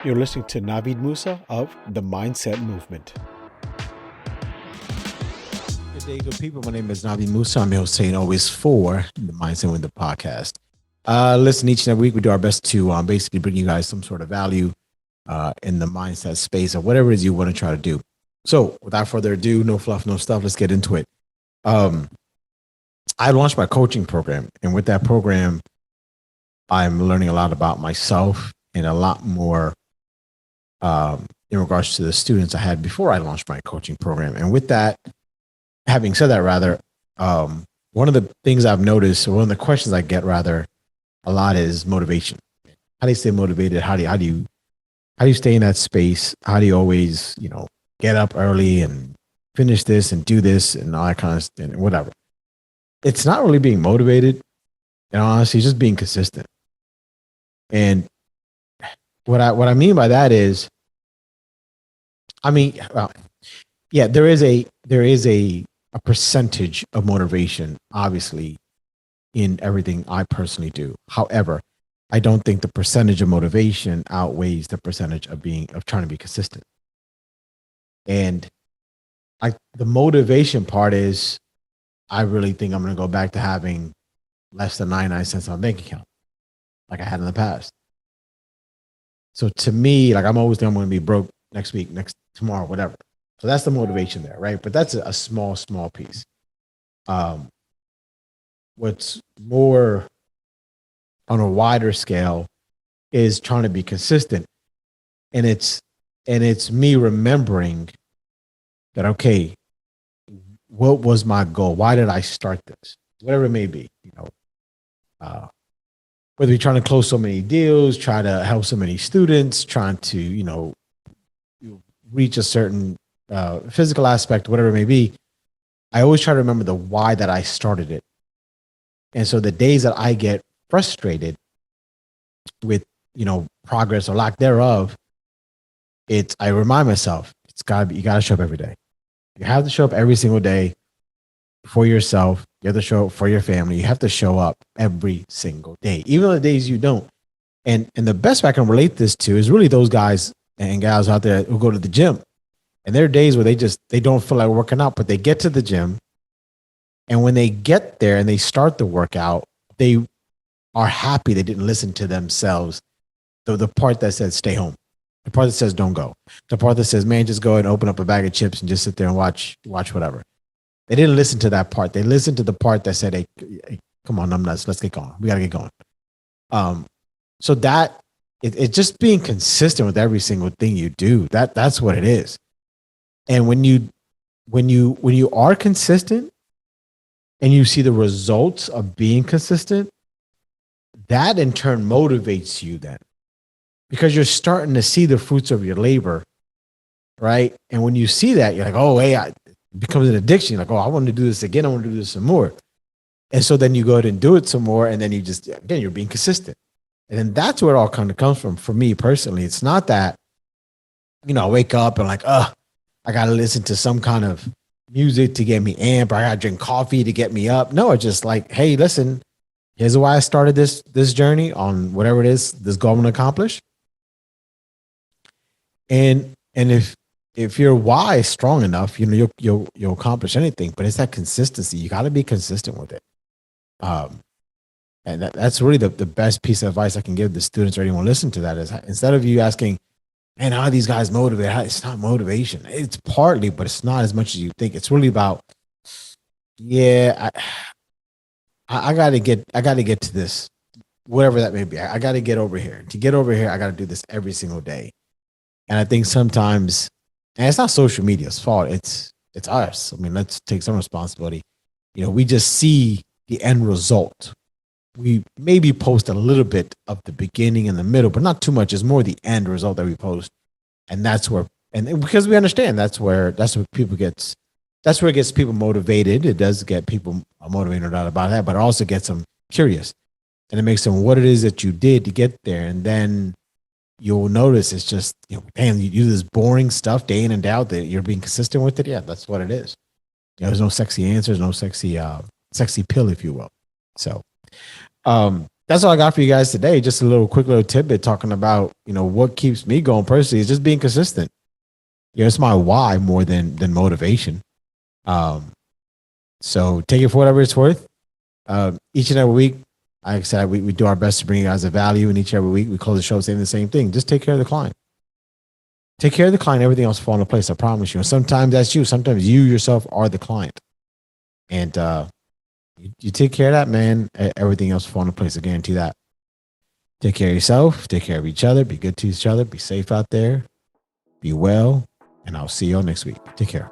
You're listening to Navid Moosa of the Mindset Movement. Good day, good people. My name is Navid Moosa. I'm your host, saying always for the Mindset Movement podcast. Listen, each and every week we do our best to basically bring you guys some sort of value in the mindset space or whatever it is you want to try to do. So without further ado, no fluff, no stuff. Let's get into it. I launched my coaching program, and with that program, I'm learning a lot about myself and a lot more in regards to the students I had before I launched my coaching program. And with that, having said that, rather, one of the things I've noticed, or one of the questions I get rather a lot is motivation. How do you stay motivated? How do you stay in that space? How do you always, get up early and finish this and do this and all that kind of stuff and whatever? It's not really being motivated, and honestly, it's just being consistent. And what I mean by that is, there is a percentage of motivation, obviously, in everything I personally do. However, I don't think the percentage of motivation outweighs the percentage of trying to be consistent. And the motivation part is, I really think I'm going to go back to having less than 99 cents on my bank account, like I had in the past. So to me, I'm always thinking I'm going to be broke next week, tomorrow, whatever. So that's the motivation there, right? But that's a small piece. What's more on a wider scale is trying to be consistent. And it's me remembering that, okay, what was my goal? Why did I start this? Whatever it may be, whether you're trying to close so many deals, try to help so many students, trying to, reach a certain physical aspect, whatever it may be, I always try to remember the why that I started it. And so the days that I get frustrated with, progress or lack thereof, I remind myself, you got to show up every day. You have to show up every single day for yourself. You have to show up for your family. You have to show up every single day, even on the days you don't. And the best way I can relate this to is really those guys and gals out there who go to the gym. And there are days where they don't feel like working out, but they get to the gym. And when they get there and they start the workout, they are happy they didn't listen to themselves. The part that says stay home, the part that says don't go, the part that says, man, just go and open up a bag of chips and just sit there and watch whatever. They didn't listen to that part. They listened to the part that said, hey, come on, I'm nuts. Let's get going. We got to get going. So that it's just being consistent with every single thing you do. That's what it is. And when you are consistent and you see the results of being consistent, that in turn motivates you then, because you're starting to see the fruits of your labor, right? And when you see that, you're like, oh, hey, it becomes an addiction. You're like, oh, I want to do this again. I want to do this some more. And so then you go ahead and do it some more. And then you're being consistent. And then that's where it all kind of comes from. For me personally, it's not that, I wake up and I got to listen to some kind of music to get me amped, or I got to drink coffee to get me up. No, it's just like, hey, listen, here's why I started this journey on whatever it is, this goal I'm going to accomplish. And if your why is strong enough, you'll accomplish anything. But it's that consistency. You got to be consistent with it. And that's really the best piece of advice I can give the students or anyone listening to that is, instead of you asking, man, how are these guys motivated? It's not motivation. It's partly, but it's not as much as you think. It's really about, I got to get to this, whatever that may be. I got to get over here. To get over here, I got to do this every single day. And I think sometimes, and it's not social media's fault. It's us. I mean, let's take some responsibility. We just see the end result. We maybe post a little bit of the beginning and the middle, but not too much. It's more the end result that we post. And that's where, and because we understand that's where it gets people motivated. It does get people motivated, no doubt about that, but it also gets them curious. And it makes them what it is that you did to get there. And then you'll notice it's just, damn, you do this boring stuff day in and day out that you're being consistent with it. Yeah, that's what it is. There's no sexy answers, no sexy pill, if you will. So that's all I got for you guys today. Just a little quick little tidbit talking about, what keeps me going personally is just being consistent. It's my why more than motivation. So take it for whatever it's worth. Each and every week, like I said, we do our best to bring you guys a value, and each and every week we close the show saying the same thing. Just take care of the client. Take care of the client. Everything else will fall into place. I promise you. And sometimes that's you. Sometimes you yourself are the client. And you take care of that, man. Everything else will fall into place. I guarantee that. Take care of yourself. Take care of each other. Be good to each other. Be safe out there. Be well. And I'll see you all next week. Take care.